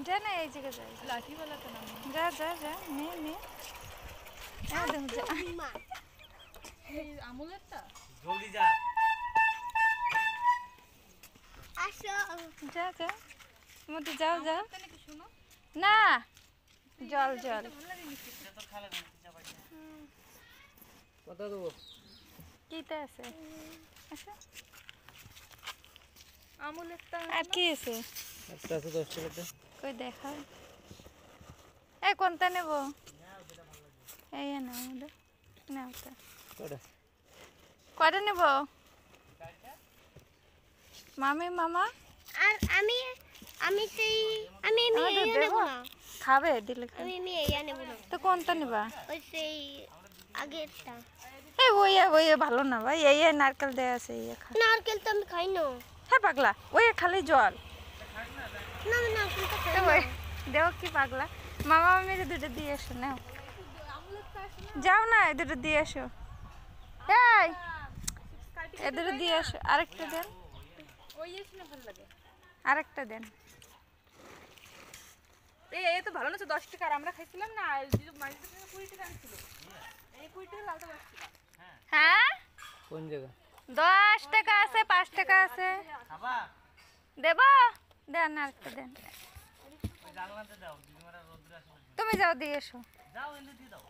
যা না এই জায়গায় যাই লাঠিওয়ালা তো নাম যা যা যা নে নে একদম যা এই আমুলেরটা জলদি যা আসো যা যা মতে যাও যাও না জল জল কত দেবো কিটা আছে আচ্ছা আমুলেরটা আর কি আছে একটা আছে 10 টাকাতে কই দেখাও এই কোনটা নেব এই না আমাদের নাও তো কটা কয়টা নেব মামি মামা আর আমি আমি সেই আমি এই নেব না খাবে দিলে আমি এই নেব না তো কোনটা নেবা ওই সেই আগেরটা এই ওই ভালো না ভাই এই নারকেল দেয়া আছে এই খা নারকেল তো আমি খাই না হ্যাঁ পাগলা ওই খালি জল না না নারকেল তো খাই ওই দেও কি পাগলা মামা মামির দুটো দিয়ে এসো নাও যাও না এই দুটো দিয়ে এসো এই এই দুটো দিয়ে এসো আরেকটা দেন ওই শুনে ভালো লাগে আরেকটা দেন এই তো ভালো না 10 টাকা আর আমরা খাইছিলাম না যে মাঝে 20 টাকা ছিল এই 20 টাকা লালটা 10 টাকা হ্যাঁ কোন জায়গা 10 টাকা আছে 5 টাকা আছে খাবা দেব দেন আরেকটা দেন জানলাতে দাও দিদিমারা রোদ্রে আসলে তুমি যাও দিয়ে এসো যাও এনে দিয়ে দাও